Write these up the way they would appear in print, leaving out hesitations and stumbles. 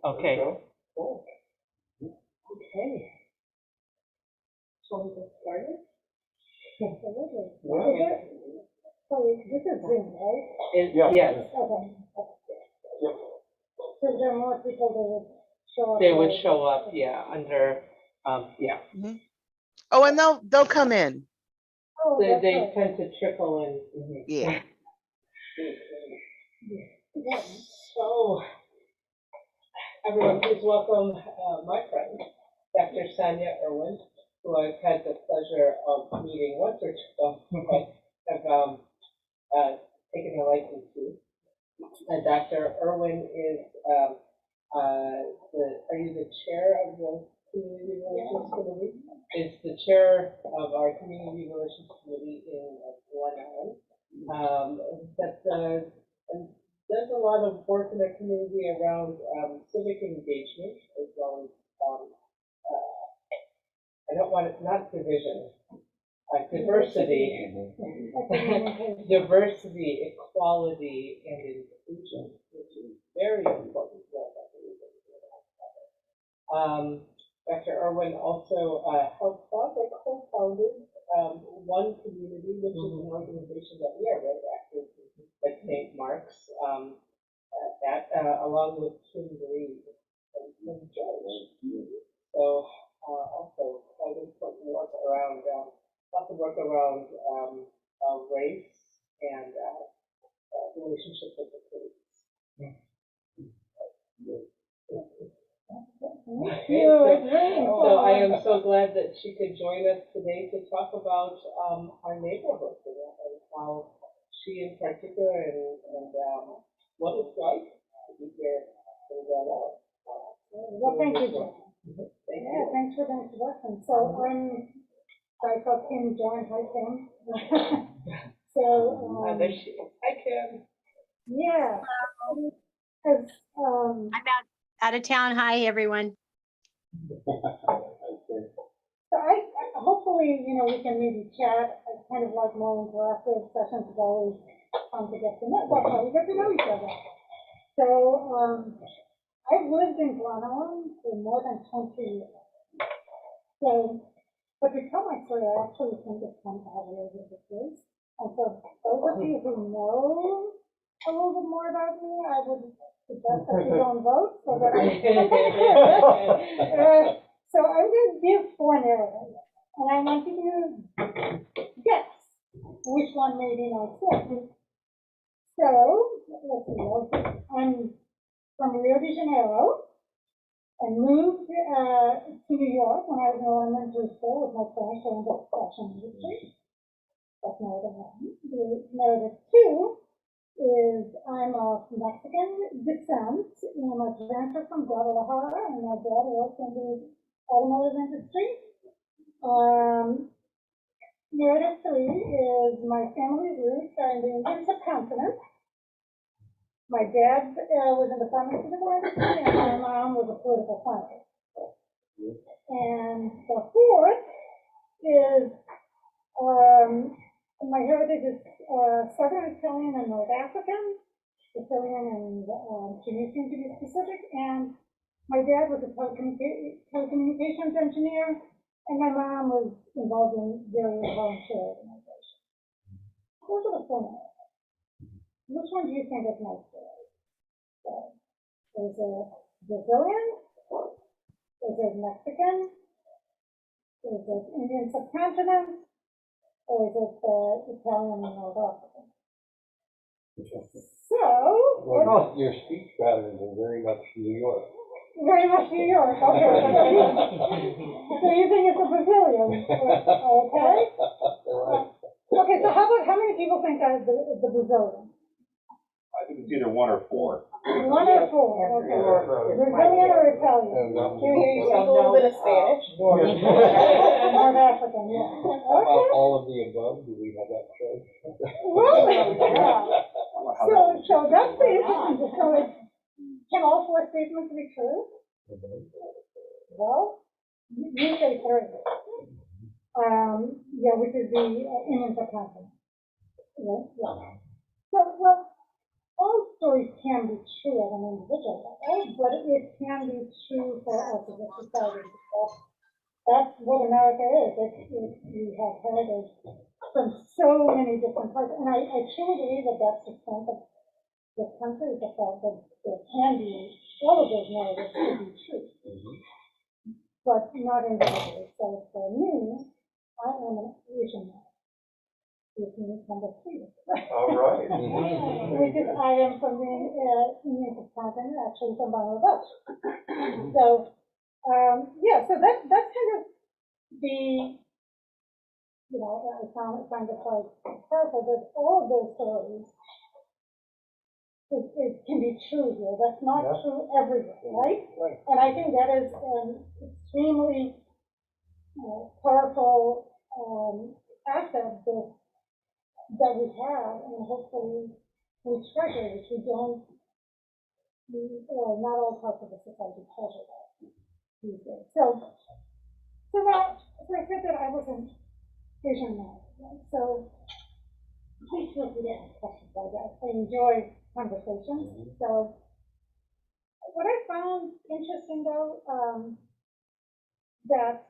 Okay. Okay. Shall we get started? Absolutely. So this is Zoom, right? Yes, Okay. So there are more people that would show up. they would show up, yeah, under, yeah. Oh, and they'll come in. Oh, They that's they right. tend to trickle in. Yeah. Yeah. So, everyone, please welcome my friend, Dr. Sonia Irwin, who I've had the pleasure of meeting once or twice, but have taken a liking to. Dr. Irwin is are you the chair of the Community Relations Committee? Is the chair of our Community Relations Committee in Glen Ellen. And does a lot of work in the community around civic engagement as well as I don't want it, not division, diversity, diversity, equality, and inclusion, which is very important to us. Dr. Irwin also helped found or co-founded One Community, which is an organization that we are very active at St. Mark's, along with Kim Reed and Kim Judge. So also quite important work around lots of work around race and relationship with the police. So I am so glad that she could join us today to talk about our neighborhood and how she in particular and what it's like to be here in Glen Ellen. Well, thank you, Jen. Yeah, thanks for the introduction. So I'm Dr. Kim Jones. Hi, Kim. So, There she is. Hi, Kim. yeah. Because, I'm out of town. Hi, everyone. so hopefully, we can maybe chat. I kind of like more interactive sessions is always fun to get to know. That's how we get to know each other. So, I've lived in Glen Ellen for more than 20 years. So, but to tell my story, I actually think it's fun to have a little bit of this. And so, those of you who know a little bit more about me, I would suggest that you don't vote so that so I'm going to give 4 narratives, and I want you to guess which one may be my favorite. So, let's see, I'm from Rio de Janeiro and moved to New York when I was in elementary school with my parents in the fashion industry. That's narrative 1. The narrative 2 is I'm of Mexican descent, and my parents are from Guadalajara, and my dad works in the automotive industry. Narrative 3 is my family's roots are in the Indian subcontinent. My dad was in the pharmaceutical industry, and my mom was a political scientist. And the 4th is my heritage is Southern Italian and North African, Sicilian and Tunisian to be specific, and my dad was a telecommunications engineer, and my mom was involved in various volunteer organizations. Those are the 4 names. Which one do you think is my story? Is it Brazilian? Is it Mexican? Is it Indian subcontinent? Or is it Italian and North African? So, well, your speech patterns are very much New York. Very much New York, okay. So you think it's a Brazilian, okay? Right. Okay, so how many people think that the Brazilian? I think it's either 1 or 4. 1 or 4, okay. Brazilian or Italian? And, A little bit of Spanish. North African, yeah. Okay. all of the above, do we have that choice? Really? Yeah. So that's the interesting. So can all 4 statements be true? Well, you say 3. Yeah, which is the Indian subcontinent. Yeah. So, well, all stories can be true at an individual level, but it can be true for us as a society. That's what America is. We have heritage from so many different parts, and I truly believe that that's the strength of this country, the fact that there can be all of those narratives can be true, but not individually. So for me, I am an Asian man. Which means number 3. All right. Because I am from the Indian subcontinent, actually from Bangladesh. So, yeah, so that's kind of the, I find it quite powerful that all of those stories it can be true here. That's not true everywhere, right? Right. And I think that is an extremely powerful asset that we have, and hopefully we treasure, which we don't, or not all parts of the society treasure that these days. So now, so I said that I was an Asian man, right? So please feel free to ask questions like that. I enjoy conversations. So what I found interesting though, that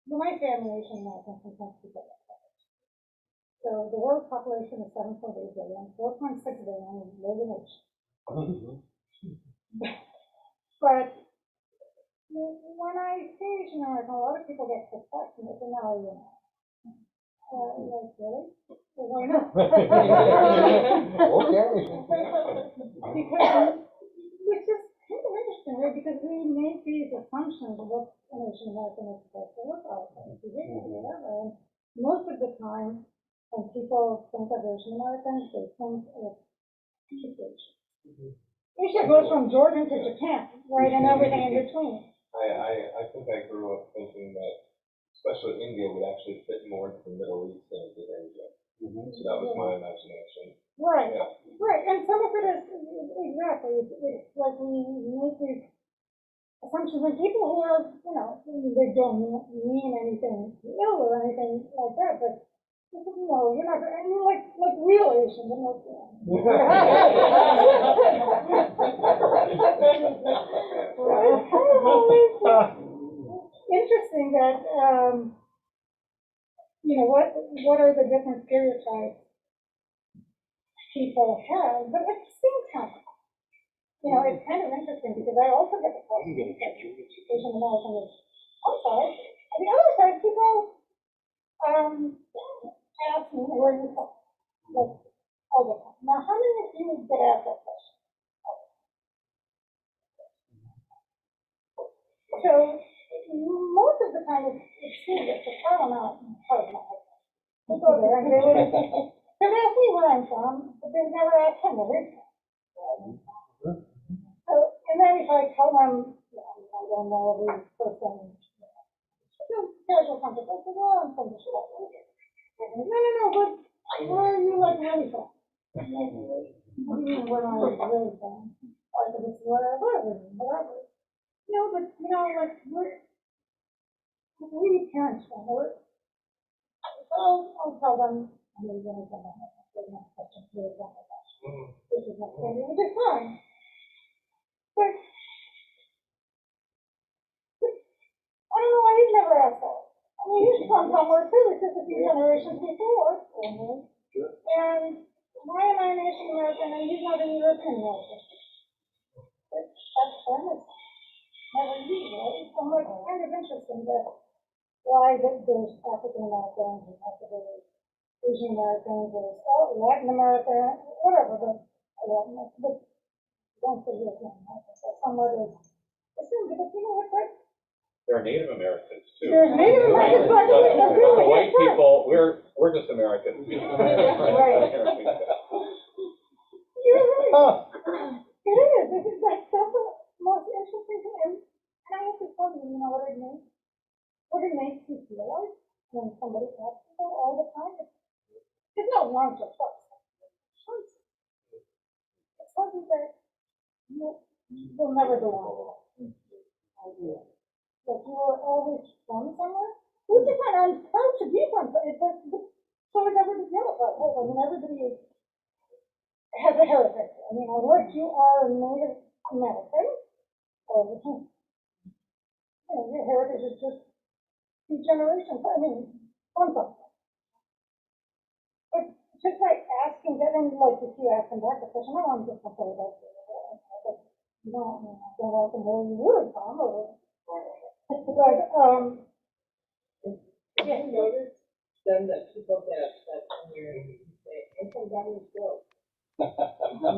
when I say I'm an Asian American, sometimes people get that. So the world population is 7.8 billion, 4.6 billion live in Asia. But when I say Asian American, a lot of people get perplexed and they say, no, you're not. Like, really? Well, why not? Okay. Because, which is kind of interesting, right? Because we make these assumptions of what an Asian American is supposed to look like, and whatever. And most of the time, when people think of Asian Americans, they think of East Asia. Asia goes from Jordan to Japan, right, and everything in between. I think I grew up thinking that, especially India, would actually fit more into the Middle East than it did Asia. So that was my imagination. Right, Yeah. right, and some of it is exactly. It's like we make these assumptions, and people who are, they don't mean anything ill or anything like that, but no, you're not. I mean, like real Asians, I'm not interesting that what are the different stereotypes people have, but at the same time, it's kind of interesting because I also get the question that Asian American is one side, and the other side, people ask me where you from, like all the time. Now, how many of you get asked that question? So most of the time it's serious. It's probably not part of my life. They go there and they ask me where I'm from, but they've never asked him where he's from. So, and then if I tell them, I don't know every person, casual conversation, well, I'm from the Chicago. No, but where are you like really from? What do you mean where am I really from? Or if it's where I live or whatever. But like where are your parents from? I'll tell them I'm really from my house. They're not questions, really from my house. Which is not standing, which is fine. But I don't know why you've never asked that. I mean, he's from somewhere too, it's just a few generations before. And why am I an Asian American and he's not an European American? That's fun. It's never easy, right? So it's kind of interesting that why there's African Americans and there's Asian Americans, there's Latin America, whatever, but don't say European Americans. So somewhat is assumed, but what, right? There are Native Americans too. There's Native Americans, but The white people, we're just Americans. Right. You're right. It is. That's the most interesting thing. And I have to tell you, what it means? What it makes you feel like when somebody asks you all the time. It's not wrong to trust. It's something that you'll never go on with. That you are always from somewhere. Which is fine. I'm proud to be from, but so is everybody else. I mean, everybody is has a heritage. I mean, unless you are a Native American, or, you know, your heritage is just 2 generations, I mean, one something. But just like asking that, and like if you ask them back the question, I want to just say that, you know, I don't want to know where you really from, or, but, Yeah, you notice then that people get upset when you say, I'm from Downeyville.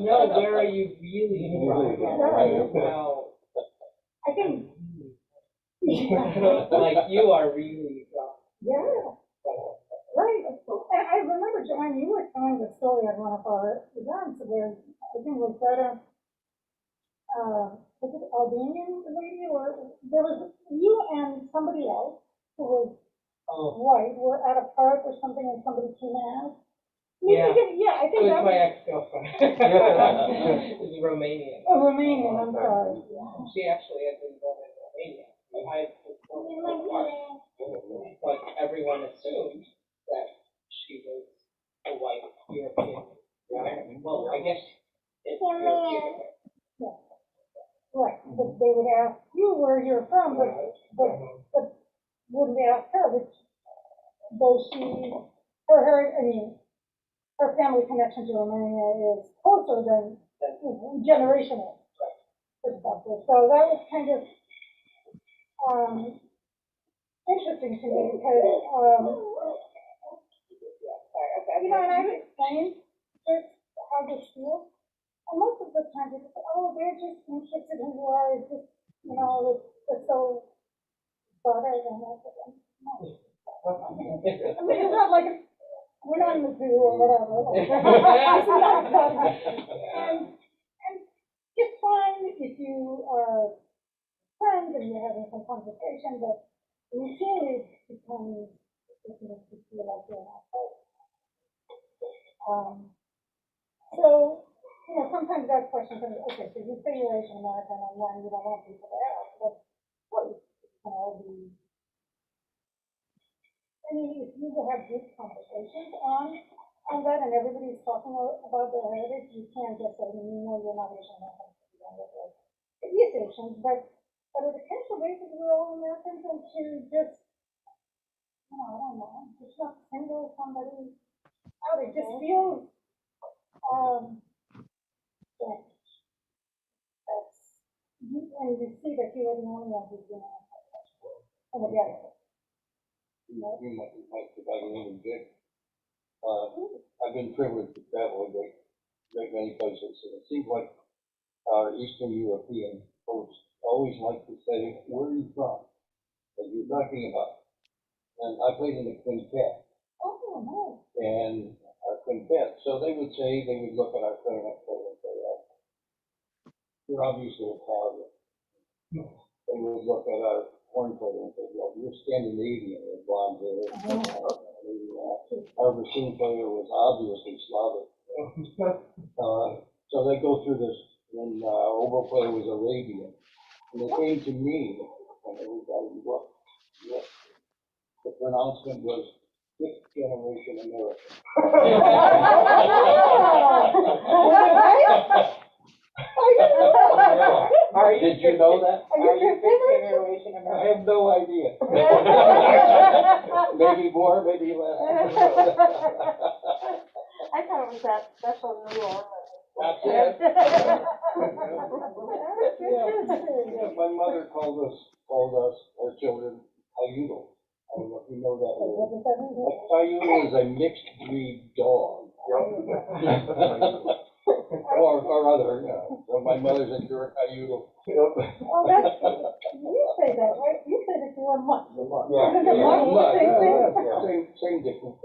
No, where are you really from? No. I think, Like you are really from. yeah. Right, and I remember, Joanne, you were telling the story at one of our events where, I think it was that, was it Albanian lady, or there was you and somebody else who was Oh, white, were at a park or something, and somebody came and asked. Yeah. Yeah, I it think was that my was ex-girlfriend. It was Romanian. a Romanian, I'm sorry. She actually had been born in Romania. I was born in Denmark. But everyone assumed that she was a white European American. Well, I guess it's European. Right, but they would ask you where you're from, but wouldn't ask her, which, though I mean, her family connection to Romania is closer than generational perspective. So that was kind of, interesting to me because, you know, and I would explain just how this feels. And most of the time people say, oh, they're just interested in who are, it's just, you know, it's so better than that. No. I mean, it's not like we're not in the zoo or whatever. And it's fine if you are friends and you're having some conversation, but routine becomes, it makes you feel like you're not safe. So, you know, sometimes that question comes, okay, so you say you're Asian American and then you don't want people to ask, but what, can all be, I mean, if you will have good conversations on that and everybody's talking about their heritage, you can't just say, no, you're not Asian American. You don't look like it is Asians, but on a potential basis, we're all Americans, and to just, you know, I don't know, just not single somebody out, it just feels, strange. That's, and you see that you are the only one who's doing it. And again, If I can interject, I've been privileged to travel a great many places, and it seems like our Eastern European folks always like to say, where are you from? That you're talking about. And I played in the quintet, oh, no. and our quintet, so they would look at our clarinet player and say, you're obviously Italian. They would look at our horn player and say, well, you're Scandinavian with blonde hair. Our bassoon player was obviously Slavic. So they go through this, and oboe player was Arabian. And they came to me, and everybody looked. Yes. The pronouncement was fifth generation American. Did you know that? Are you fifth generation I have no idea. Maybe more, maybe less. I thought it was that special New Orleans. That's it. Yeah, my mother called us, our children, Ayudo. I don't know if you know that word. Ayudo is a mixed breed dog. Or other, you know. So my mother's a Ayudo. Oh, that's, you say that, right? You say that you are much. Same difference.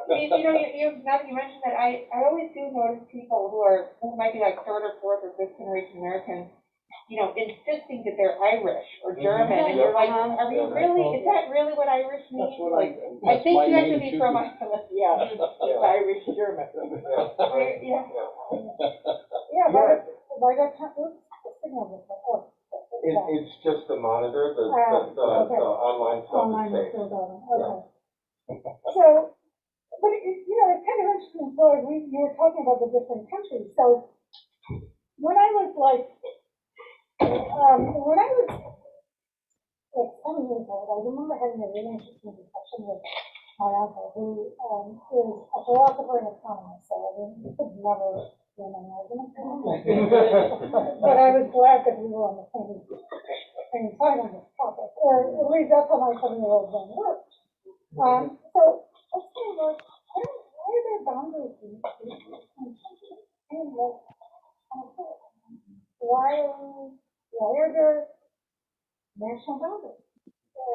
Now that you mentioned that, I always do notice people who might be like third or fourth or fifth generation Americans, insisting that they're Irish or German, and you're like, are you really, is that really what Irish means? That's what I think you have to be from, Yeah, Irish German. yeah. Yeah, by that time, oops, the signal was like, oh. It's just the monitor, the Okay. online stuff Online is is safe. still going, okay. So, but it, it's kind of mentioning, Floyd, you were talking about the different countries, so when I was like, when I was like 10 years old, I remember having a really interesting discussion with my uncle, who is a philosopher and economist, so I mean, we could never win an argument. But I was glad that we were on the same side on this topic, or at least that's how my 7-year-old brain works. So let's say, like, why are there boundaries in countries? And like, why are there national boundaries?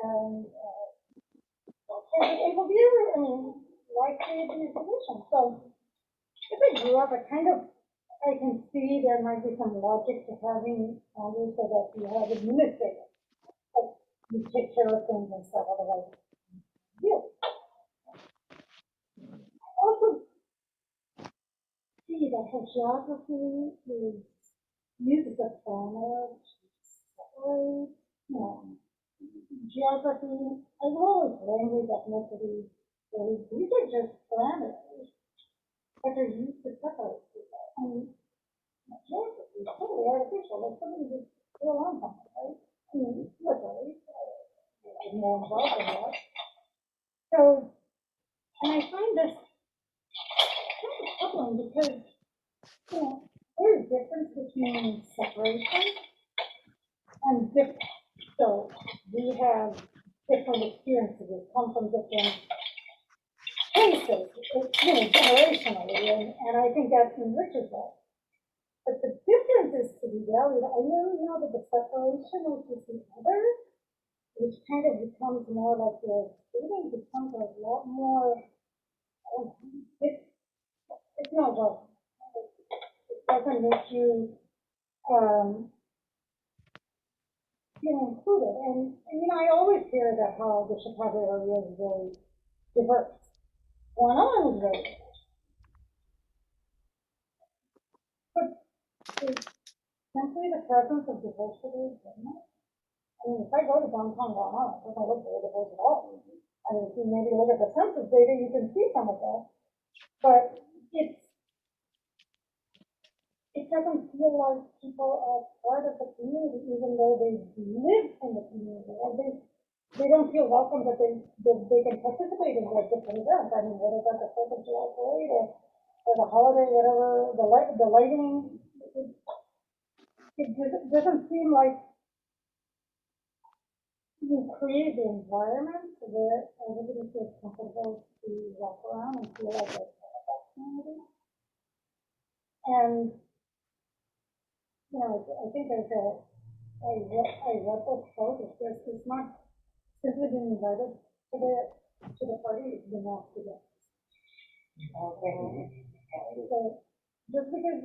And it will be, I mean, why create these divisions? So if I grew up, I can see there might be some logic to having boundaries so that you have administrators. Like, you take care of things and stuff, otherwise you. Also see that her geography is uses of grammar, story, geography, as well as language, ethnicity. These are just parameters that are used to separate people. And geography is totally artificial. Like somebody just threw on something, right? I mean, literally, there's more involved in that. So, and I find this kind of troubling because, there's a difference between separation and difference. So we have different experiences, we come from different places, generationally, and I think that enriches us. But the difference is to be valued. I know that the separation, which is the other, which kind of becomes more like your student, becomes a lot more, it's not well. It doesn't make you feel included. And I always hear that how the Chicago area is very diverse. Long Island is very diverse. But is simply the presence of diversity goodness? I mean, if I go to downtown Long Island, it doesn't look very diverse at all. I mean, if you maybe look at the census data, you can see some of that. But it doesn't feel like people are part of the community, even though they live in the community. And they don't feel welcome that they can participate in their different events. I mean, whether that's the 4th of July parade or the holiday, whatever, the lighting, it doesn't seem like you create the environment where everybody feels comfortable to walk around and feel like they're part of that community. And I think I read that quote. It's not simply being invited to the party, it's being asked to go. So just because,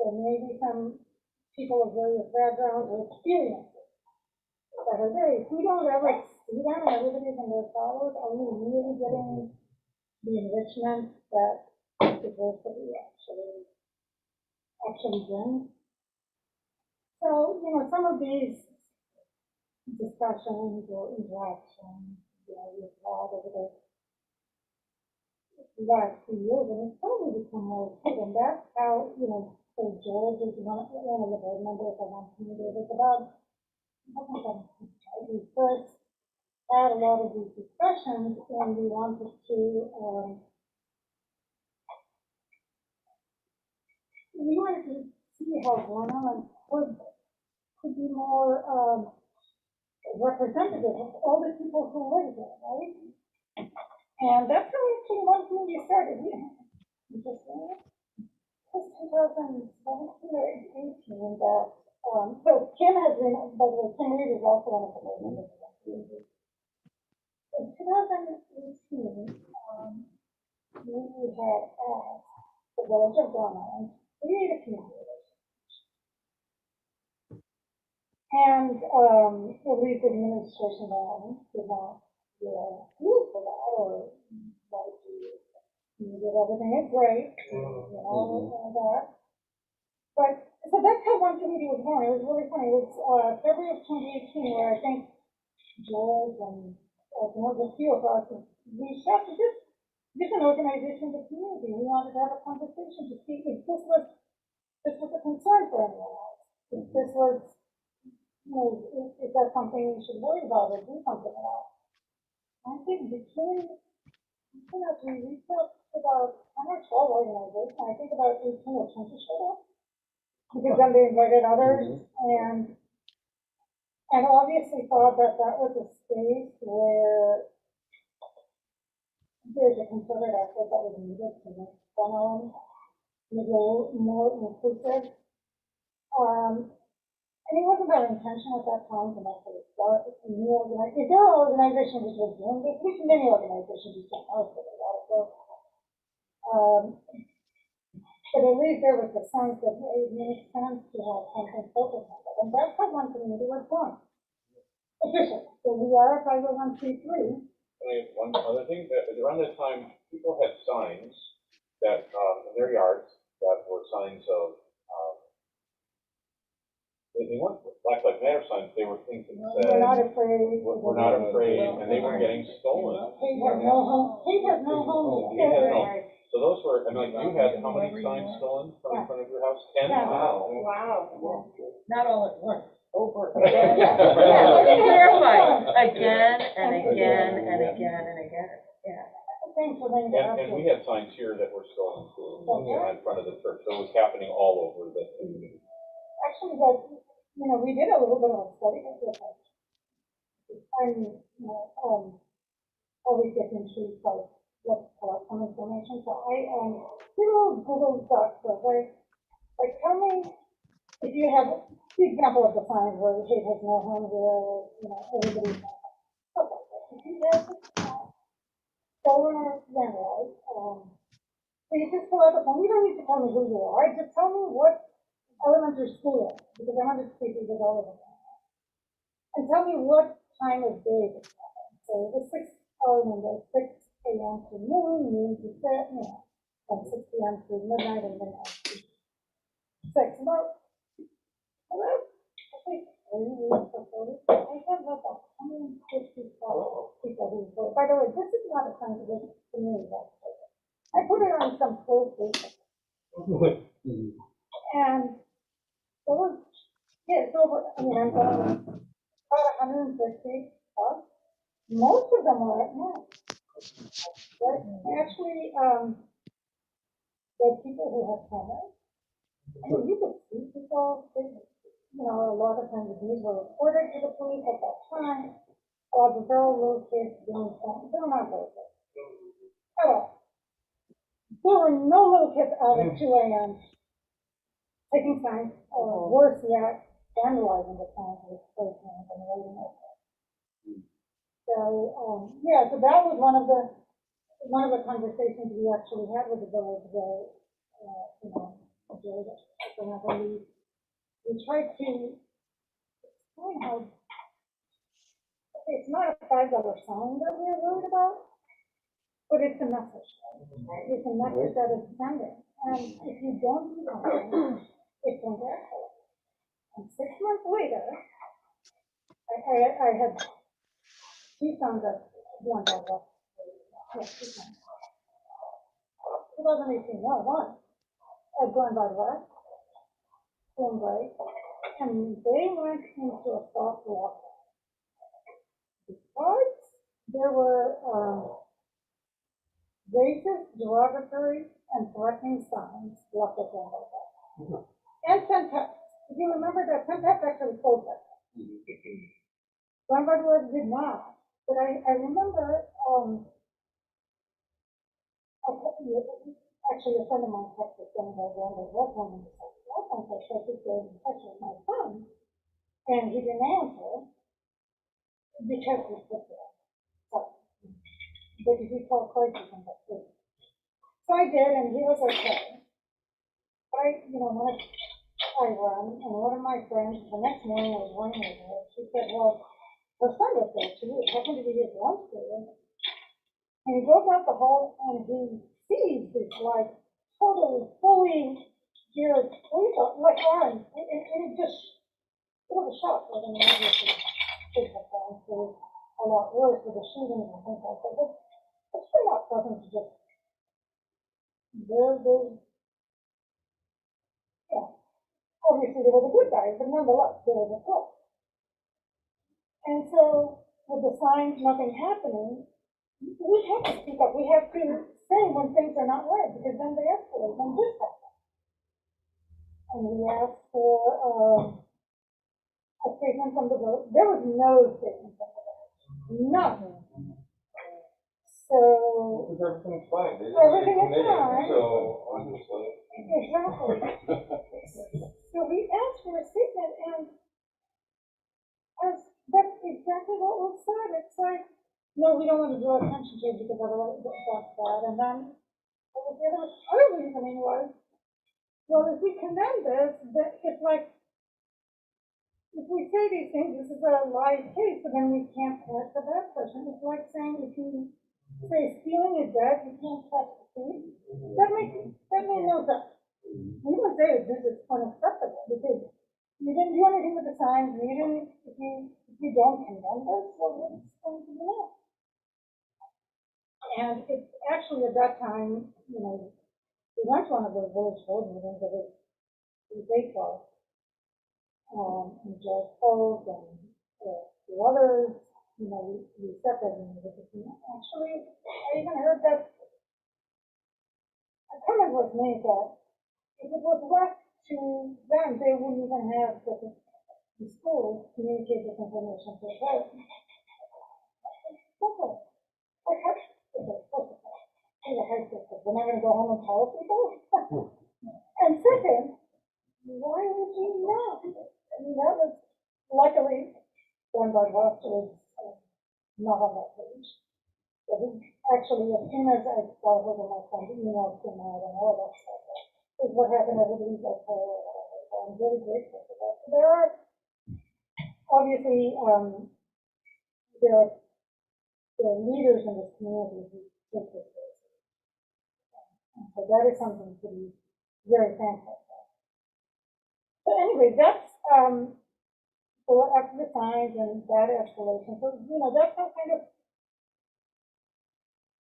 there may be some people of various backgrounds or experiences that are there, if we don't ever see them and everybody's in their silos, are we really getting the enrichment that diversity actually brings? So, some of these discussions or interactions, we've had over the last few years, and it's probably become more active, and that's how, so George is one of the board members of one community. It's about, we first had a lot of these discussions, and we wanted to, see how Long Island could be more representative of all the people who live there, right? And that's how actually one community started. Interesting. It was 2017 or 18 that, so Kim has been, by the way, Kim Reed is also one of the members of that community. In 2018, we had asked the village of Long Island to create a community. And at least the administration did not move for that, or like did everything is great, and that. But so that's how one committee was born. It was really funny. It was February of 2018, where I think George and a few of us reached out to just different organizations of community. We wanted to have a conversation to see if this was a concern for anyone else. If this was, you know, is that something we should worry about or do something about? I think between, you know, we reached out to about 10 or 12 organizations. I think about 18 or 20 showed up. Because then they invited others and obviously thought that that was a space where there's a concerted effort that was needed to make fun more inclusive. And it wasn't our intention at that time to necessarily start a new organization. If there are organizations which were doing this, which many organizations just don't know for a lot of work. But at least there was a sense that it makes sense to have something focused on that. And that's how one community was born. Officially. So we are a 501c3. One other thing, that around that time, people had signs that, in their yards, that were signs of, they weren't Black Lives Matter signs, they were things that said, We're not afraid. we're not afraid, and they were getting stolen. Hate has no home. Hate has no home. Hate has no- So those were, I mean, you had how many signs stolen from in front of your house? 10? Yeah. Wow. Wow. Not all at once, over. Yeah, let me clarify, again and again and again and again, yeah. Thanks for bringing that up. And we had signs here that were stolen too, you know, in front of the church, so it was happening all over the community. Actually, that, you know, we did a little bit of a study of this. And, you know, always get intrigued by what's collect some information. So I, did a little Google Doc survey. Like, tell me if you have the example of the signs where hate has no home here, you know, everybody's stuff like that. If you have stolen or vandalized, so you just fill out the form. You don't need to tell me who you are. Just tell me what elementary school is, because I want to speak with all of them. And tell me what time of day this happened. So the 6 a.m. to noon to 6, you know, from 6 p.m. to midnight and midnight to 6. About, I think, 30 weeks or 40. I have about 150 people who vote. By the way, this is not a time to get to me. I put it on some closed data. And it was, yeah, it's over, I mean, I'm about 150 plus. Most of them are at night. But actually, there are people who have cameras. I mean, you could see people, you know, a lot of times these were reported to the police at that time. But there are little kids doing something. They're not little kids at all. There were no little kids out at 2 a.m. taking signs, or worse yet, vandalizing the signs with spray cans and waving it. So, yeah, so that was one of the conversations we actually had with the village where, you know, we tried to explain how it's not a $5 sign that we're worried about, but it's a message. Right? It's a message that is sending. And if you don't do something, it's going to escalate. And 6 months later, I had two sons that one by one. Yeah, 2 sons. 2018, no, one. Had gone by west, spring break, and they went into a soft walk. Because there were racist, derogatory, and threatening signs left at Glen Bud. And Centex. If you remember that Centex actually closed that. Glen Bud did not. But I remember, actually a friend of mine texted saying that Glen Bud was one of the welcomes. I tried to get in touch with my son, and he didn't answer because he was there. But he called crisis on that too. So I did, and he was okay. But you know, when I run, and one of my friends, the next morning I was running with her, she said, well, her son was there too. It happened to be his lunch period. And he goes out the hall, and he sees this, like, totally, fully geared police officer, like armed. And it just, it was a shock. I mean, obviously, things have gone through a lot worse with the shootings and things like that. But it's still not pleasant to just yeah, obviously there were the good guys, but nonetheless, there was a cult. And so, with the signs, nothing happening, we have to speak up, we have to say when things are not right, because then they escalate, when this happens. And we asked for, a statement from the village, there was no statement from the village, none. So, Because everything's fine. They didn't Everything is get committed, fine. So, obviously. exactly. So we asked for a statement, and that's exactly what was said. It's like, no, we don't want to draw attention to it because otherwise that's bad. And then the other reasoning was, well, if we condemn this, that it's like, if we say these things, this is a live case, so then we can't catch the bad person. It's like saying if you say stealing is bad, you can't catch the thief. That made no sense. We would say that this is unacceptable because you didn't do anything with the signs, and you didn't, if you don't condemn this, well, what's going to be next? And it's actually at that time, we went to one of those village board meetings that was baseball. And Joe Pope and the others, we said that in the actually, I even heard that a comment was made that if it was left to them, they wouldn't even have the schools communicate this information to the parents. Simple. Like, high school, we're not going to go home and tell people? And second, why would you not? I mean, that was luckily done by West was not on that page. So actually, as soon as I saw her and my friend emails came out and all that stuff, is what happened. Everybody's okay. I'm really grateful for that. There are obviously there are leaders in this community who take this seriously. So that is something to be very thankful for. So anyway, that's so after the signs and that escalation. So that's how kind of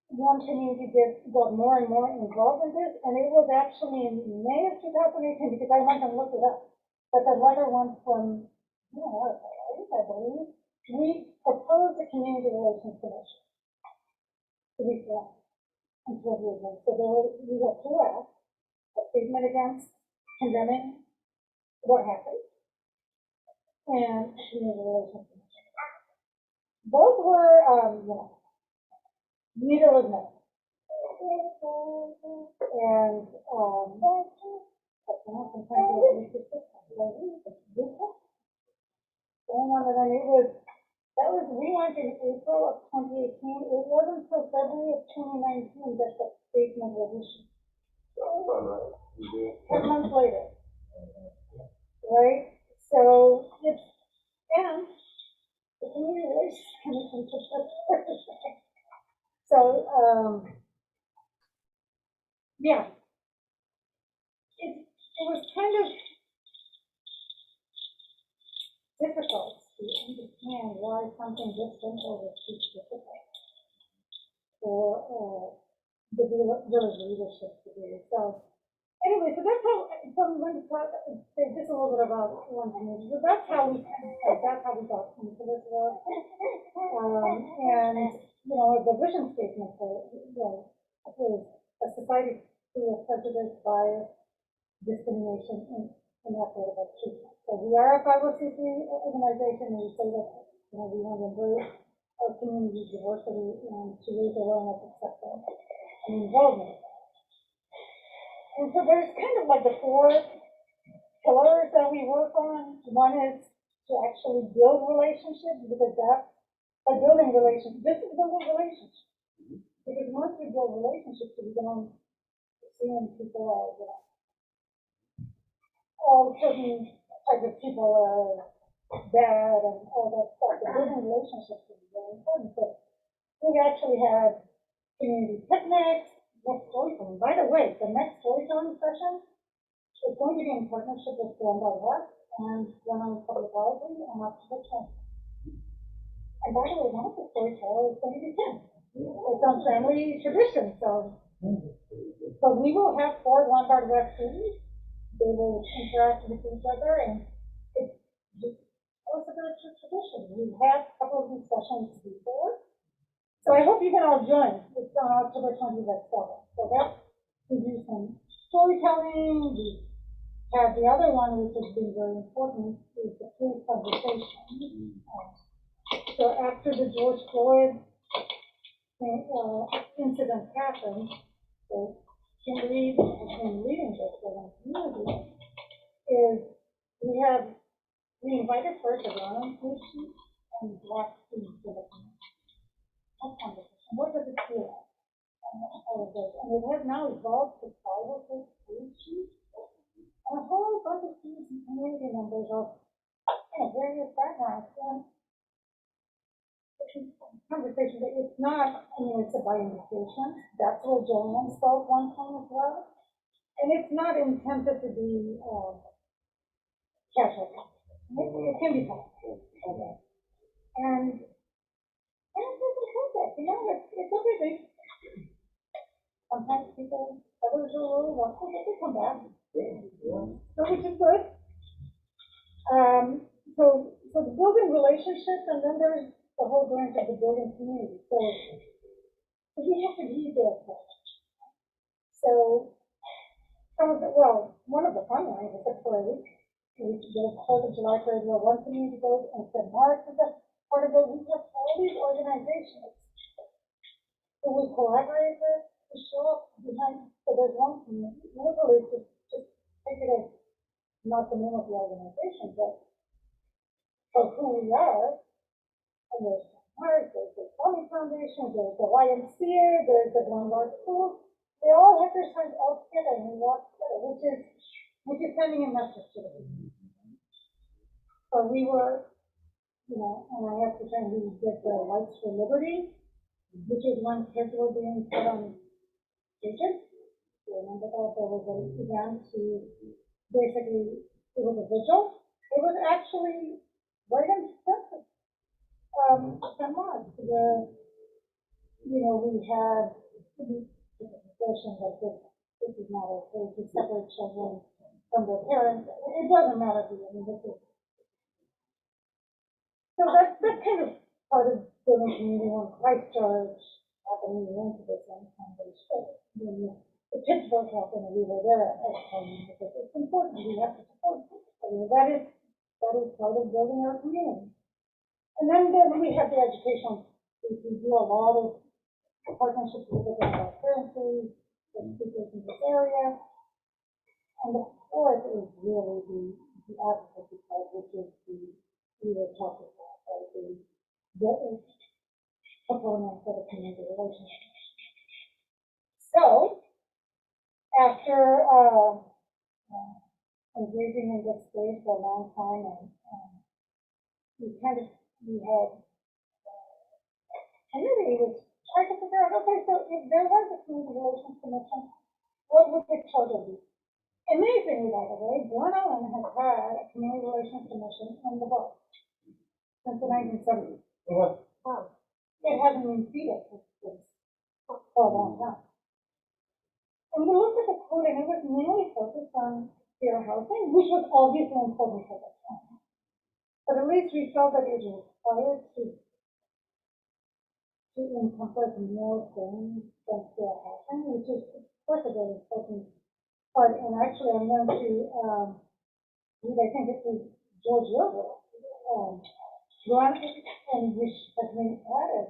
one community got more and more involved in this, and it was actually in May of 2018 because I went and looked it up. But the letter went from I believe we proposed a community relations commission to be formed until so we had two acts: a statement against condemning what happened and community relations commission. Both were neither was met. And we went in April of 2018. It wasn't until February of 2019 that the statement was issued. Right. 10 months later. Right? So it's, and the community relations commission took that. So, yeah, it was kind of difficult to understand why something this simple was too difficult for the village leadership to do. So, anyway, so that's how, so I'm going to talk, say just a little bit about one community. So that's how we got into this work. And, the vision statement for, is a society free of prejudice, bias, discrimination, and inequitable treatment. So we are a 501c3 organization, and we say that, we want to embrace our community diversity and to raise awareness, acceptance, and involvement. And so there's kind of like the four pillars that we work on. One is to actually build relationships, because that's by building relationships. This is building relationships. Because once we build relationships, we don't assume people are, all certain types of people are bad and all that stuff. The building relationships is very important. So we actually have community picnics, next storytelling. By the way, the next storytelling session is going to be in partnership with Glendale West and Glendale Public Library and Oxford Church. And by the way, one of the storytellers is going to be Tim. It's on family tradition, so So we will have 4 Lombard rep students. They will interact with each other, and it's just also a tradition. We've had a couple of these sessions before. So I hope you can all join. It's on October 20th at 7. So that's, we do some storytelling. We have the other one, which has been very important, is the police conversation. So after the George Floyd incident happened, so Kim Reed has been leading this for the community, is we invited first a Brown police chief and black students to the community. Conversation. What does it feel like? All of this. And it has now evolved to 5 or 6 police chiefs and a whole bunch of students and community members of various backgrounds. And it's a conversation that it's not, it's a by invitation. That's what Joanne spoke one time as well. And it's not intended to be casual. It can be fun. Okay. And it's everything. Sometimes people, others are a little reluctant, but they come back. So which is good. So the building relationships, and then there's the whole branch of the building community. So we have to be there first. So one of the fun ones is the parade. We hold a July parade where one community goes and St. Mark's is a part of it. We have all these organizations who we collaborate with to show up behind. So there's one community, literally just take it as not the name of the organization, but for who we are. And there's St. Mark's, there's the Tony Foundation, there's the YMCA, there's the Lombard School. They all have their signs all together and we walk together, which is sending a message to the community. So we were, and I have to say, we did the Lights for Liberty, which is when kids were being put on stages. You remember that? There was an event to basically, it was a vigil. It was actually right in St. Mark's, where, we had discussions that this is not okay to separate children from their parents. It doesn't matter to you. This is. So that's kind of part of building community when Christchurch happened, we went to the same time they should. The Pittsburgh happened and we were there at the time because it's important. We have to support people. That is part of building our community. And then we have the educational. We do a lot of partnerships with the parents, the speakers in this area. And the fourth is really the advocacy part, which is we were talking about, the component for the community relationship. So, after engaging in this space for a long time, and we had community was trying to figure out, okay, so if there was a community relations commission, what would the charter be? Amazingly, by the way, Glen Ellen has had a community relations commission in the book since the 1970s. It hasn't been seated for a long time. And we looked at the code, and it was mainly focused on fair housing, which was obviously important for the time. But at least we felt that it was required to encompass more things than fair housing, which is, of course, a very important part. And actually, I'm going to read, I think it was George Orwell, and which has been added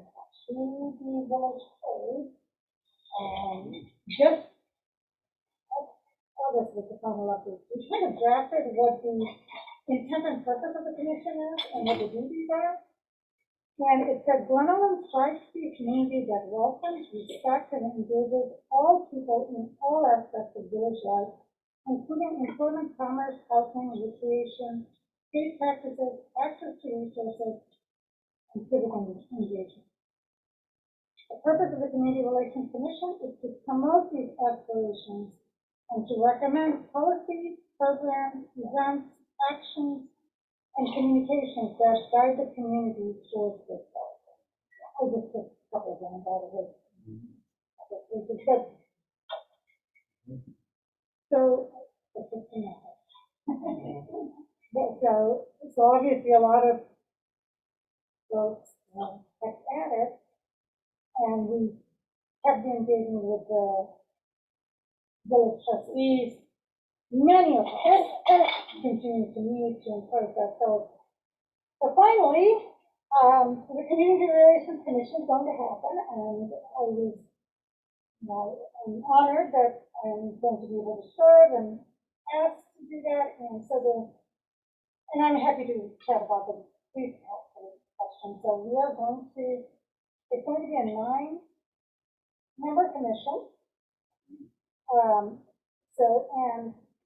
to the village code just August with the final update. We kind of drafted what the intent and purpose of the commission is and what the duties are. And it said, Glen Ellen strives to be a community that welcomes, respects, and engages all people in all aspects of village life, including employment, commerce, housing, recreation, state practices, access to resources, and civic engagement. The purpose of the Community Relations Commission is to promote these aspirations and to recommend policies, programs, events, actions, and communications that guide the community towards this goal. I just took a couple of them, by the way. But So, it's just a matter. So obviously a lot of folks have at it, and we have been dealing with the village trustees. Many of us continue to meet to encourage that. So finally, the Community Relations Commission is going to happen, and I was, I'm honored that I'm going to be able to serve and asked to do that, and and I'm happy to chat about the brief question. So we are going to, it's going to be a 9-member commission. And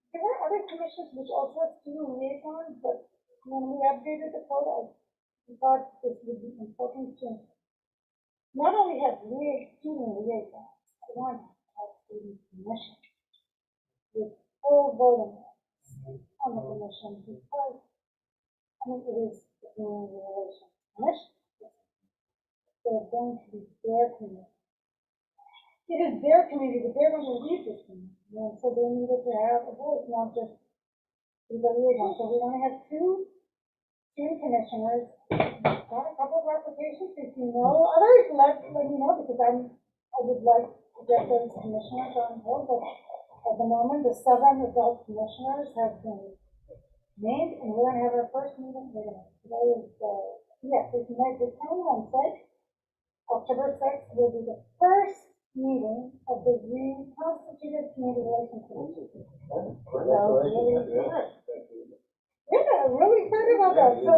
there are other commissions which also have student liaisons, but when we updated the code, I thought this would be important to not only have student liaisons, I want to have student commission with full voting on the commission, because I mean, it is the Community Relations Commission. They're going to be their community. It is their community, but they're going to lead this community. And so they needed to have a voice, not just be the liaison. So we're going to have 2 student commissioners. Got a couple of applications. If you know others, let me know, because I would like to get those commissioners on board. But at the moment, the 7 adult commissioners have been named, and we're going to have our first meeting. Today is, it's coming Wednesday. October 6th will be the first meeting of the reconstituted Community Relations Commission. Yeah, really excited about that. So,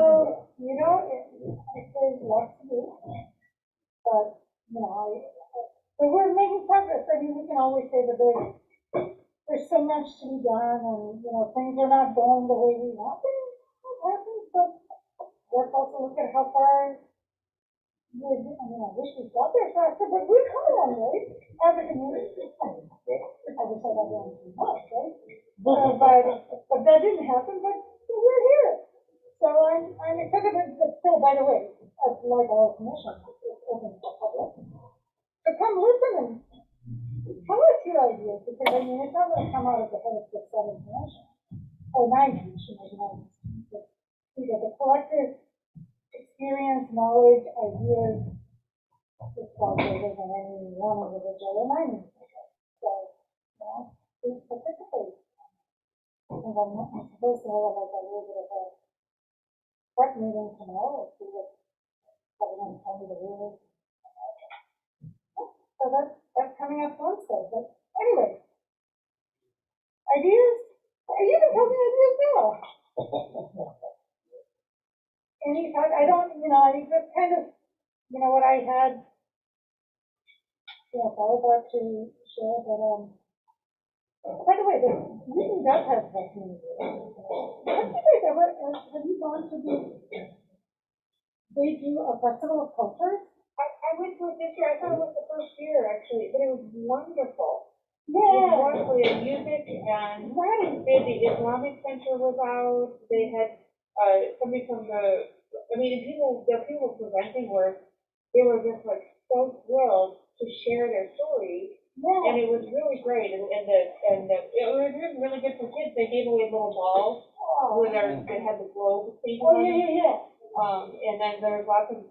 there's lots to do. But, so we're making progress. I mean, we can always say that there's so much to be done, and, things are not going the way we want them. But let's also look at how far I wish we got there faster, but we're coming on, right? As a community. I just said that wasn't too much, right? But that didn't happen, but we're here. So I'm excited, but still, by the way, like our commission, it's open to the public. So come listen and tell us your ideas, because I mean, it's not going to come out of the head of the 7 commission, or 9 commissioners, the collective experience, knowledge, ideas, is far greater than any one individual, and I mean, so, please participate. And I'm supposed to have like a little bit of a prep meeting tomorrow, see what everyone's telling me the rules. So that's coming up Wednesday, but anyway, ideas, you can tell me ideas now. Any thought, I don't, I just kind of, what I had, follow-up to share, but, by the way, the meeting does have that community. Have you gone to they do a festival of cultures? I went to it this year. I thought it was the first year, actually, but it was wonderful. Yeah. It was wonderful. They had music, and the Islamic Center was out. They had somebody from the people presenting work. They were just like so thrilled to share their stories, and it was really great. And it was really good for kids. They gave away little balls where they had the globe painted on them. And then there's lots of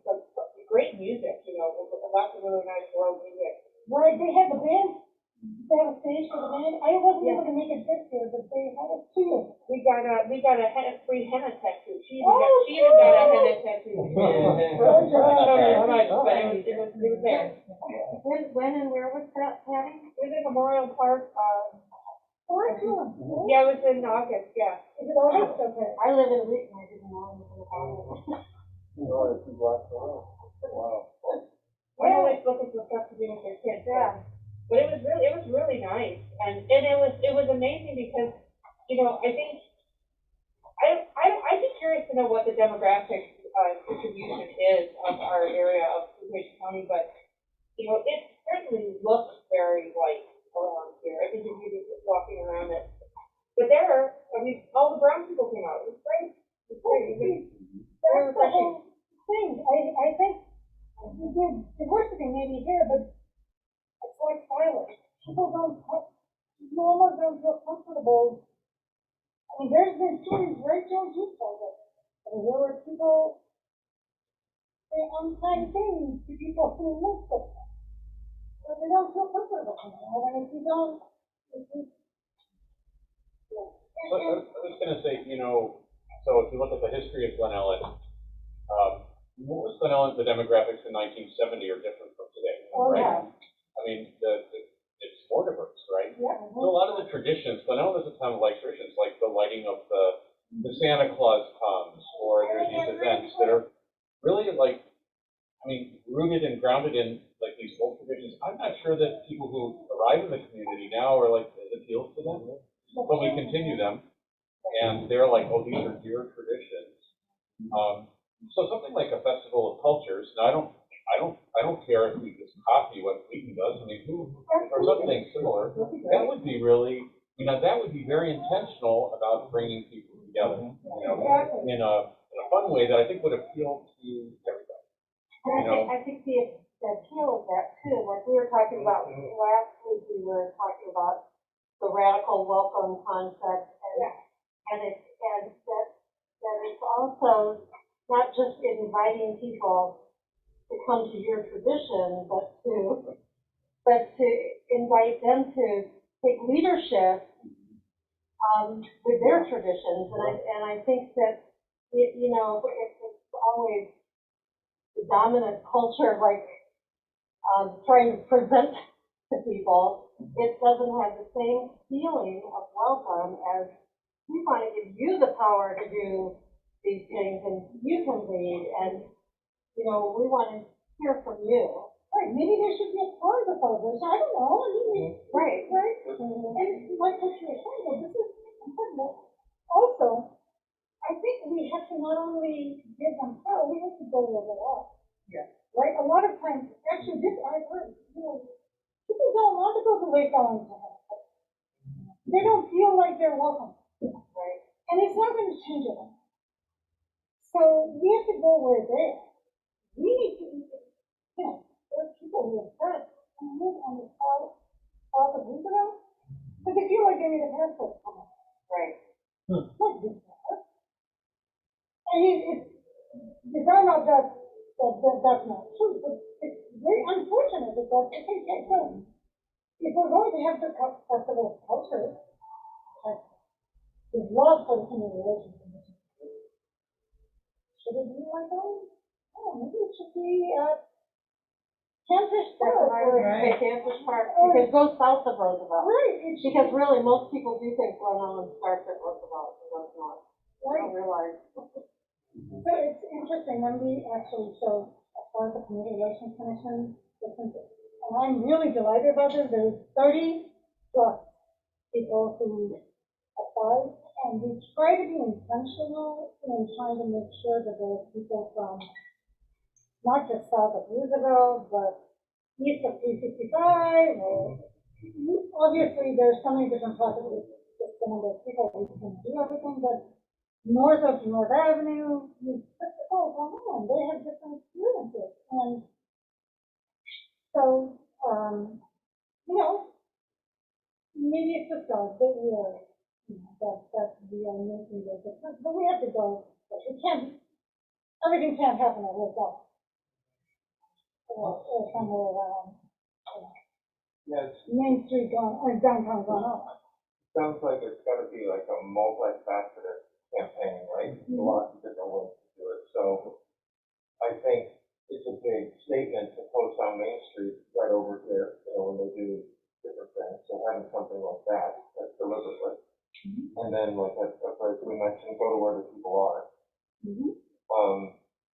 great music, lots of really nice world music. Right, they had the band. They have a stage for the band. I wasn't able to make it this year, but they had it too. We got a free henna tattoo. She even got a henna tattoo. But it was there. When and where was that, Patty? It was in Memorial Park. Yeah, it was in August. Yeah. Is it August? Okay. I live in Wheaton. I didn't know it was Wow. I'm always looking for stuff to do with their kids. Yeah. But it was really nice, and it was amazing because, I think I'd be curious to know what the demographic distribution is of our area of DuPage County, but it certainly looks very white around here. I think if you're just walking around it, but all the brown people came out. It was great. It was great. Very refreshing. I think diversity may be here, but it's like silence. People don't talk. You there's been stories, right, George, you told us. And there were people saying unkind things to people who live with them. So they don't feel comfortable, and if you don't, if you, yeah. So I was gonna say, so if you look at the history of Glen Ellen, what was Glen Ellen, the demographics in 1970 are different from today, Oh, right? yeah. I mean, it's more diverse, right? Yeah. So a lot of the traditions, Glen Ellen is a town of like traditions, like the lighting of the Santa Claus comes, or there are these events that are really like, I mean, rooted and grounded in like these old traditions. I'm not sure that people who arrive in the community now are like, it appeals to them, but we continue them, and they're like, oh, these are dear traditions. So something like a festival of cultures. Now, I don't care if we just copy what Wheaton does. I mean, or something similar. That would be really, that would be very intentional about bringing people together, in a fun way that I think would appeal to everybody. And I think the appeal of that too, like we were talking about last week, we were talking about the radical welcome concept, and that it's also not just inviting people to come to your tradition, but to invite them to take leadership with their traditions. And I think that it's always the dominant culture, like trying to present to people, it doesn't have the same feeling of welcome as we want to give you the power to do these things, and you can lead, and we want to hear from you. Right, maybe there should be a part of the celebration, I don't know, I mean, Right. and like what you were saying, this is important, but also, I think we have to not only give them power, we have to go where they are. Yeah. Right, a lot of times, actually, this I've heard, people don't want to go to Lake Ellington. They don't feel like they're welcome. Right. And it's not gonna change it. So we have to go where they are. We need to, there are people who have heard and live on the south of Roosevelt, but they feel like they need a passport from us. Right. Like this. I mean, it's not that that's not true, but it's very unfortunate that that's the case. So if we're going to have the festival of culture, we'd love for the human relations commission. Should it be like that? Oh, maybe it should be Campus Park. Right. Campus Park, because it goes south of Roosevelt. Right. Because really, most people do think Glen Ellen starts at Roosevelt and goes north. I don't realize. So it's interesting when we actually show as far as the community relations commission, and I'm really delighted about this. There's 30 plus people who applied, and we try to be intentional in trying to make sure that there's people from not just south of Roosevelt, but east of 365, or obviously there's so many different possibilities. Just the number of people who can do everything, but north of North Avenue, oh, come on, they have different experiences. And so, maybe it's just us that we are, that we are making the difference, but we have to go, everything can't happen at once. Or somewhere around, Yes, Main Street gone, or downtown gone up. sounds like it's gotta be like a multifaceted campaign, right? Lots of different ways to do it, so I think it's a big statement to post on Main Street right over here, when they do different things, so having something like that, that's deliberately. And then like, as we mentioned, go to where the people are.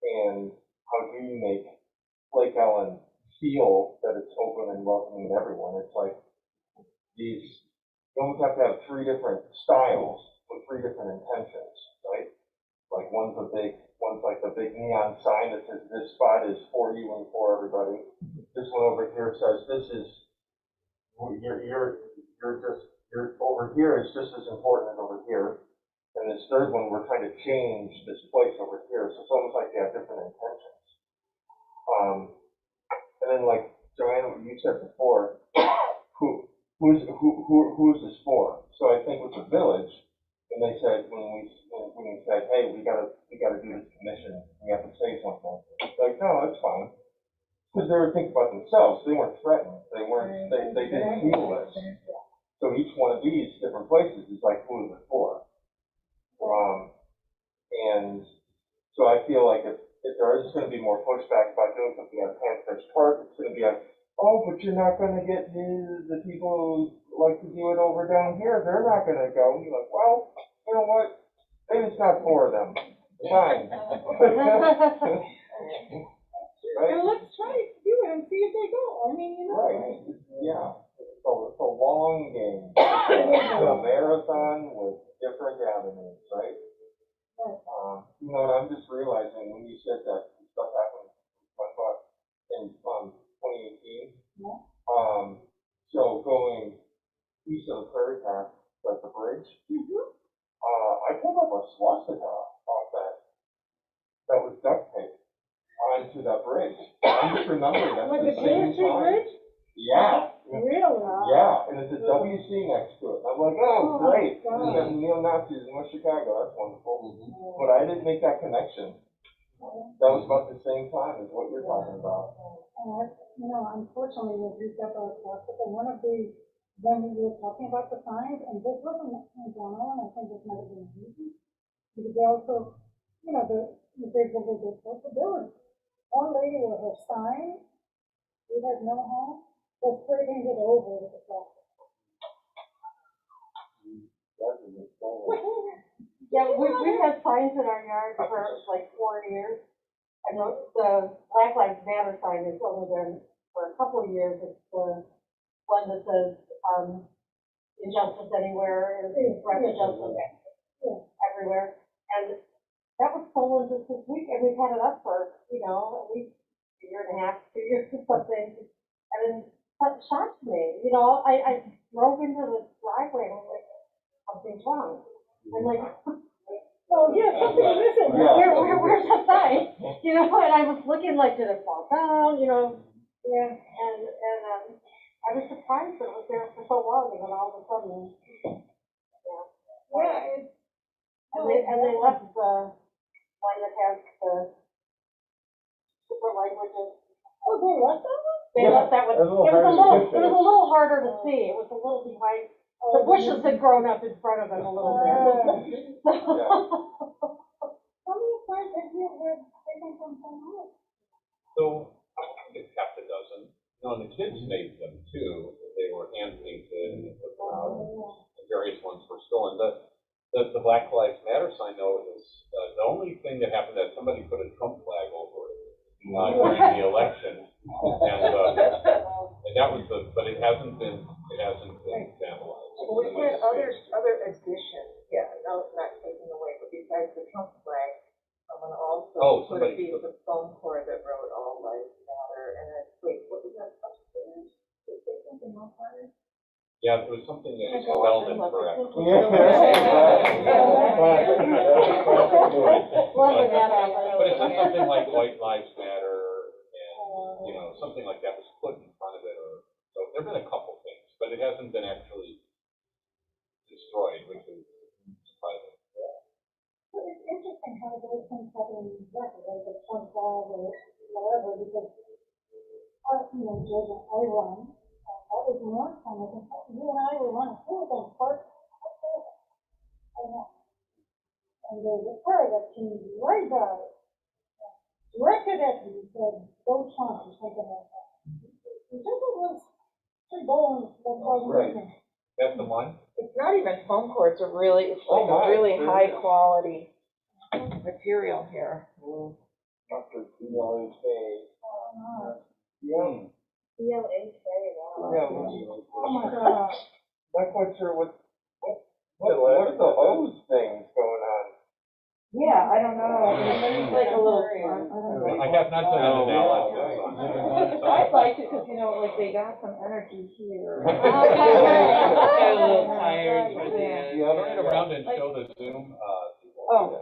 And how do you make Lake Ellen feel that it's open and welcoming to everyone? It's like you almost have to have three different styles with three different intentions, right? Like one's like the big neon sign that says this spot is for you and for everybody. This one over here says this is, you're over here is just as important as over here. And this third one, we're trying to change this place over here. So it's almost like they have different intentions. And then like Joanna, what you said before, who's this for? So I think with the village, And they said, when we said, hey, we gotta do this commission, we have to say something. It's like, no, it's fine. Because they were thinking about themselves, they weren't threatened, they didn't feel this. So each one of these different places is like, who is it for? And so I feel like if there is gonna be more pushback about doing something at Panfish Park, it's gonna be like, oh, but you're not gonna get the people who like to do it over down here, they're not gonna go. And you're like, well, you know what, maybe it's not for them, fine. Right? And let's try to do it and see if they go, I mean, you know. Right, yeah, it's a long game, it's a marathon with different avenues, right? You know, I'm just realizing when you said that stuff happened in 2018. Yeah. So going east of the Prairie Path, like the bridge, I pulled up a swastika off that was duct taped onto that bridge. I'm just remembering that's Like the the same Taylor Street time. Bridge? Yeah. Really? Yeah, and it's a WC next to it. I'm like, oh, great. God. We have neo-Nazis in West Chicago. That's wonderful. But I didn't make that connection. That was about the same time as what you're talking about. And I, you know, unfortunately, with these separate classes, and one of the, when we were talking about the signs, and this wasn't in general, and I think this might have been easy, because they also, you know, there's a little bit of possibility. One lady with her sign, we had no home, was putting it over with the clock. Yeah, we've had signs in our yard for like 4 years. I know the Black Lives Matter sign has only been for a couple of years. It's the one that says, injustice anywhere is injustice everywhere. And that was stolen just this week, and we've had it up for, you know, at least a year and a half, 2 years or something. And then that shocked me. You know, I drove into the driveway and I'm like, something's wrong. I'm like, Oh, yeah, something's missing. Yeah. where's the sign? You know, and I was looking like, did it fall down, you know? Yeah. And I was surprised that it was there for so long, and then all of a sudden, yeah. Yeah, it's. And they left the one that has the super languages. Oh, they left that one? They left that one. It was It was a little harder to see. It was a little behind. The bushes had grown up in front of it a little bit. How many signs have you heard taken from St. Louis? So, I think it's half a dozen. No, and the kids made them too. They were hand painted and various ones were stolen. The Black Lives Matter sign though is, the only thing that happened that somebody put a Trump flag over it during the election. And that was but it hasn't been vandalized. Well, we've had other additions, yeah, no, not taken away, but besides the Trump flag, someone also put a piece of foam core that wrote all lives matter, and then, wait, what was that upstairs? Did they say something else on it? Yeah, it was something that was spelled incorrect. But it said something like White Lives Matter, and, you know, something like that was put in front of it, or, so there've been a couple things, but it hasn't been actually destroyed, which is surprising. But it's interesting how those things have been record, like the Trump flag or whatever, because, you know, Georgia, I run, that was more time, I think, you and I were running, who was on park? I don't know. And there's a car that came right by it, directed at me, and said, go Trump, or something like that. It was going, that's why Right. That's the one? It's not even foam core, it's a really, it's like Oh, a really nice. high quality material here. Dr. DLHK. Yeah. DLHK, wow. Yeah. Oh my God. Not quite sure what are the O's things going on? Yeah, I don't know, it's like a little, I don't know. I have not done an analysis on it. I'd like to, because, you know, like, they got some energy here. Got a little tired towards the end. Yeah, Turn it around and show the Zoom, people. Oh.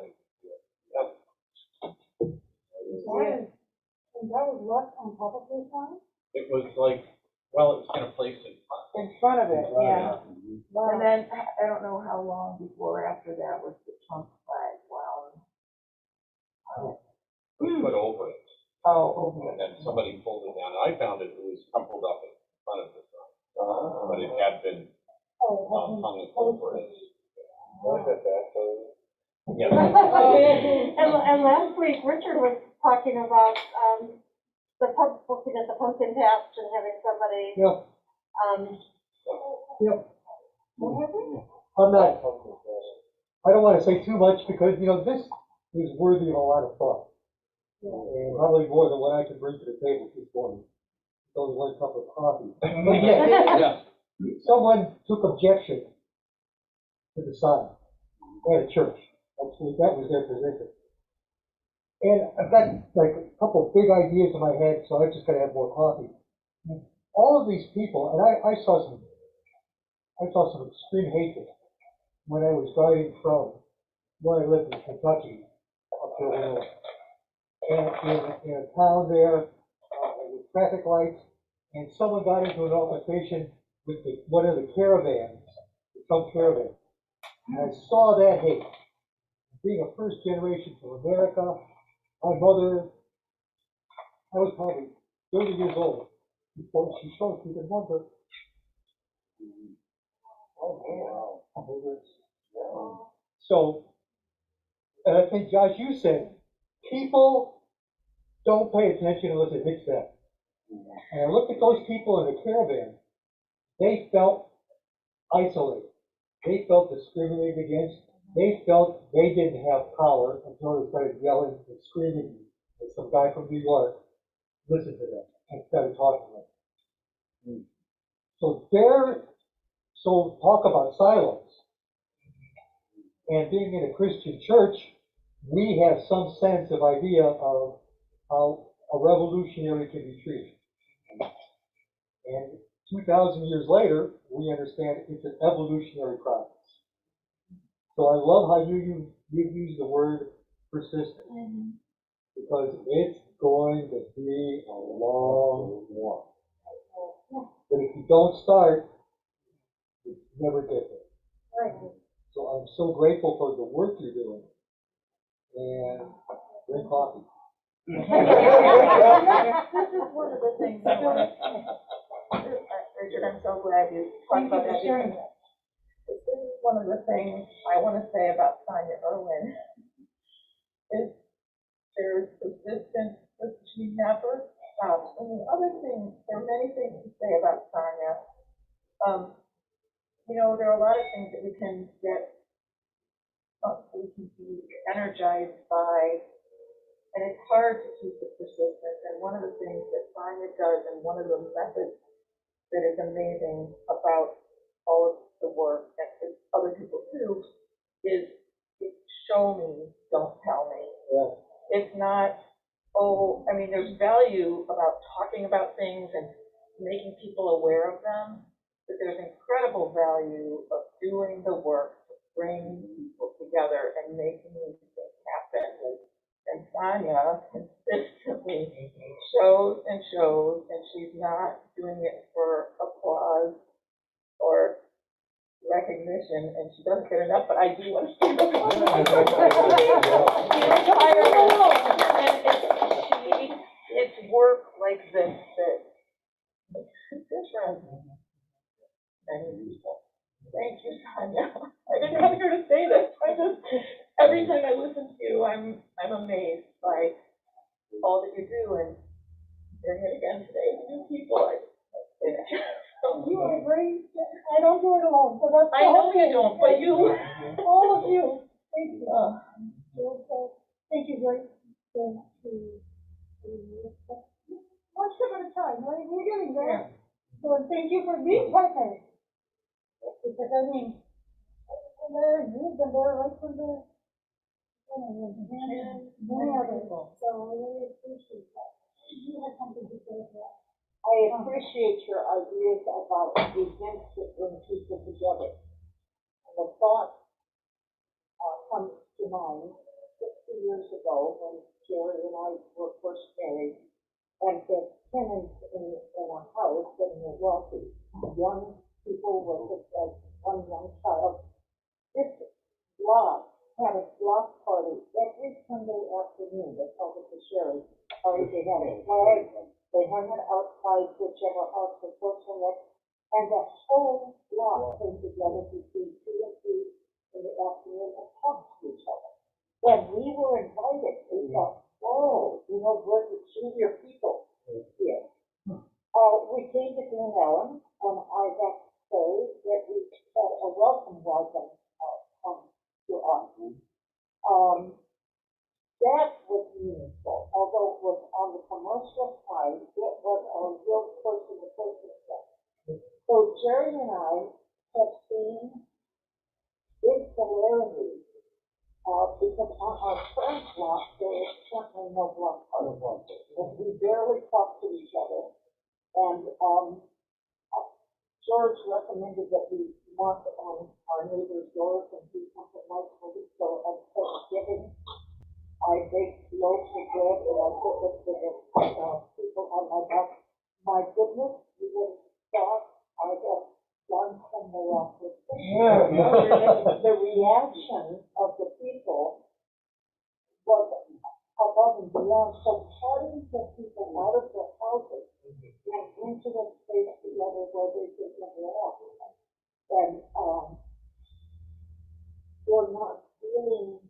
And that was left on top of this one? It was like, well, it was gonna place it. In front of it, yeah. Wow. And then, I don't know how long before or after that put over it. Oh, And then somebody pulled it down. I found it was crumpled up in front of the sign, but it had been hung over it. Look at that, so. Yeah. And last week, Richard was talking about, the looking at the pumpkin patch and having somebody, Yeah, yeah. I'm not, I don't wanna say too much because, you know, this is worthy of a lot of thought. And probably more than what I can bring to the table this morning. It's only one cup of coffee. But yeah, someone took objection to the sign at a church. Actually, that was their position. And I've got like a couple big ideas in my head, so I just gotta have more coffee. All of these people, and I saw some extreme hatred when I was driving from where I lived in Kentucky up to Illinois. And in a town there, with traffic lights, and someone got into an altercation with one of the caravans, the Trump caravan. And I saw that hate. Being a first generation from America, my mother, I was probably 30 years old before she showed me the number. So, and I think, Josh, you said, people don't pay attention unless it hits them. And I looked at those people in the caravan, they felt isolated. They felt discriminated against. They felt they didn't have power until they started yelling and screaming at some guy from New York listened to them and started talking to them. So talk about silence. And being in a Christian church, we have some sense of idea of how a revolutionary can be treated. And 2,000 years later, we understand it's an evolutionary process. So I love how you use the word persistent, because it's going to be a long one. But if you don't start, you never get there. right, So I'm so grateful for the work you're doing. And drink coffee. This is one of the things I want to, Richard, I'm so glad you talked about that. This is one of the things I want to say about Sonia Irwin. Is there's persistence, but she never stops. And the other thing, there are many things to say about Sonia. You know, there are a lot of things that we can be energized by, and it's hard to keep the persistence. And one of the things that Sonia does, and one of the methods that is amazing about all of the work that other people do, is show me, don't tell me. Yeah. It's not, I mean, there's value about talking about things and making people aware of them, but there's incredible value of doing the work to bring people together and making these things happen. And Sonia consistently shows, and she's not doing it for applause or recognition, and she doesn't get enough, but I do want to say it's work like this that makes a difference. Thank you, Sonia. I didn't come here to say this. Every time I listen to you, I'm amazed by all that you do, and hearing it again today with new people, I say that. you are great, I don't do it alone, so that's. I know you don't, but you. All of you, thank you. Thank you, Grace. One step at a time, right? We're getting there. So thank you for being partners. Because I mean, you've been there right from the many others. So I really appreciate that. You have something to say about that. I appreciate your ideas about events that bring people together. And the thought comes to mind 60 years ago when Jerry and I were first married, and the tenants in a house in Milwaukee, young people with one young child. This block had a block party every Sunday afternoon. They called it the Sherry party. They had a flag. They hung it outside whichever house was social next. And the whole block came together between 2 and 3 in the afternoon and talked to each other. When we were invited, we thought, oh, you know, we're the junior people here. We came to Glen Ellen, and I have to say that we had a welcome come to us. That was meaningful, although it was on the commercial side, it was a real person-to-person stuff. So Jerry and I have seen insularity, because on our friend block, there is certainly no block party. We barely talk to each other. And George recommended that we mark on our neighbor's doors and do something nice for them. So at Thanksgiving, I baked loaves of bread and I put it to the people on my back. My goodness, you would have thought I had done some miraculous things. The reaction of the people was above and beyond. So parting the people out of their houses and into the space together where they could never walk. And you're not dealing,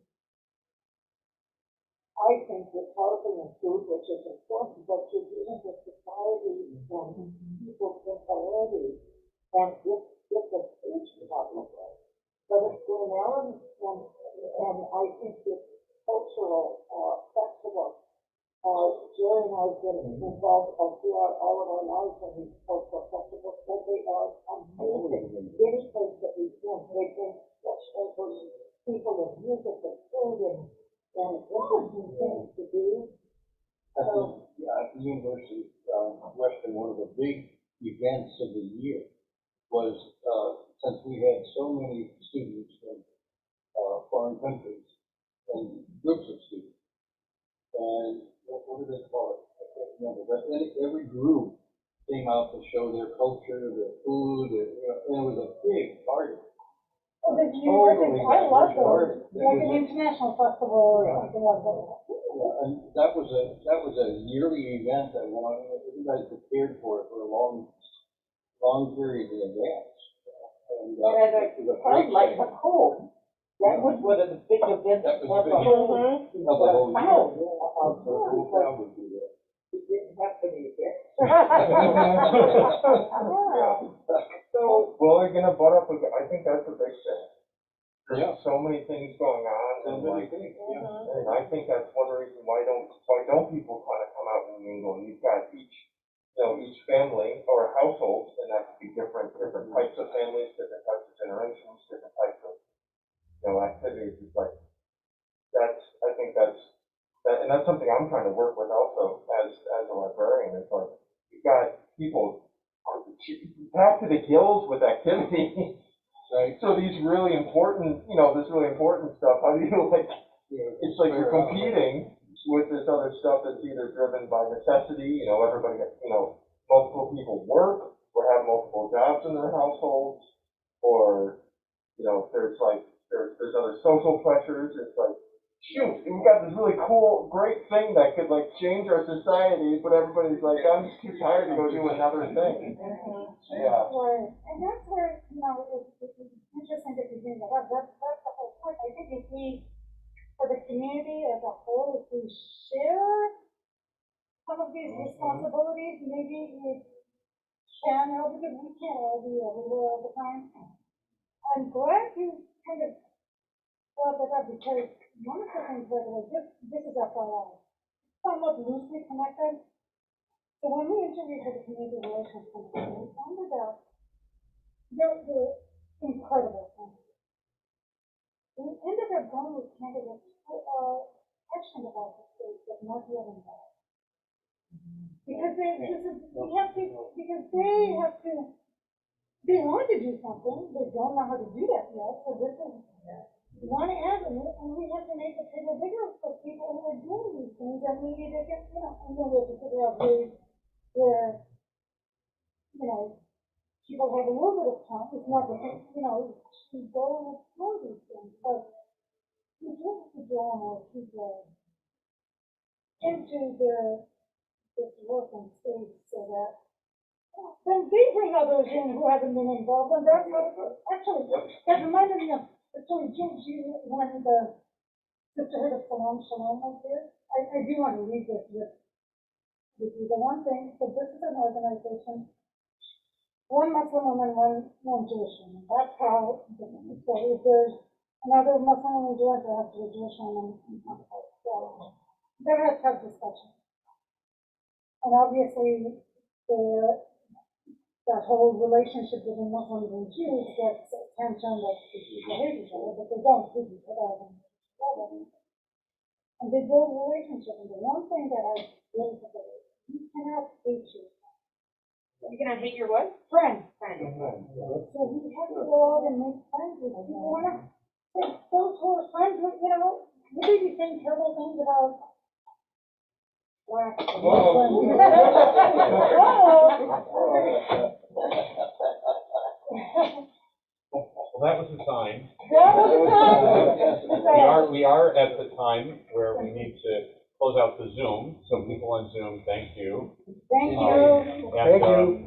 I think, with housing and food, which is important, but you're dealing with society and people's mentality, and it's a huge problem. But it's Glen Ellen, and I think this cultural festival, Jerry and I have been involved throughout all of our lives in these cultural festivals, and they are amazing. Any place that we've been, they bring such diverse people with music and food and interesting things to do. At the University of Western, one of the big events of the year was, since we had so many students from foreign countries and groups of students, and what do they call it? I can't remember, but every group came out to show their culture, their food, and it was a big party. Oh, the university, I love those, like an international festival or something like that. Yeah, and that was a yearly event that went on. Everybody prepared for it for a long period in advance. And as a part like the home, that was one of the big events. That was of big. the whole Of the whole year. The whole town would be there. It didn't have to be there. So, well, they're gonna butt up with, I think that's a big thing. Yeah. There's so many things going on, So and many like, things, yeah. and I think that's one reason why don't people kind of come out and mingle, and you've got each family or household, and that could be different types of families, different types of generations, different types of, activities. It's like, I think that's something I'm trying to work with also as a librarian. It's like, you've got people packed to the gills with activity. Right. So these really important, this really important stuff, how do you it's like you're competing with this other stuff that's either driven by necessity, everybody, multiple people work or have multiple jobs in their households, or, there's other social pressures. It's like, shoot, we've got this really cool, great thing that could change our society, but everybody's like, I'm just too tired to go do another thing. Yeah. And that's where, it's interesting that you bring that up. That's the whole point. I think if we, for the community as a whole, if we share some of these responsibilities, maybe we can help, because we can't all be everywhere all the time. I'm glad you kind of brought that up, because one of the things that was, this is FYI, somewhat loosely connected. So when we interviewed for the community relations committee, we found out there were incredible things. We ended up going with candidates who are passionate about the state, but not yet involved. Because we have to, because they have to, they want to do something, they don't know how to do that yet, so this is one avenue, and we have to make the table bigger for people who are doing these things, and maybe they can, and then we have to figure out ways where, people have a little bit of time, it's not the same, to go and explore these things, but who's looking to draw or who's into this work and stage so that then they bring others in who haven't been involved, and that's actually, that reminded me of, actually, Jim, you, when the Sisterhood of Shalom was here, I do want to read this with you. The one thing, so this is an organization, one Muslim woman, one Jewish woman. That's how, so if there's another Muslim woman joins, there has to be a Jewish woman. So there has to have discussion. And obviously, that whole relationship between Muslims and Jews gets attention that people hate each other, but they don't hate each other. And they build a relationship. And the one thing that I really think is, you cannot hate your You cannot hate your what? friend. Friend. So we have to go out and make friends with people. Those who are friends with, you know, you may be saying terrible things about black. Well, that was a sign. That was a sign. We are at the time where we need to close out the Zoom, so people on Zoom, thank you. Thank you. And,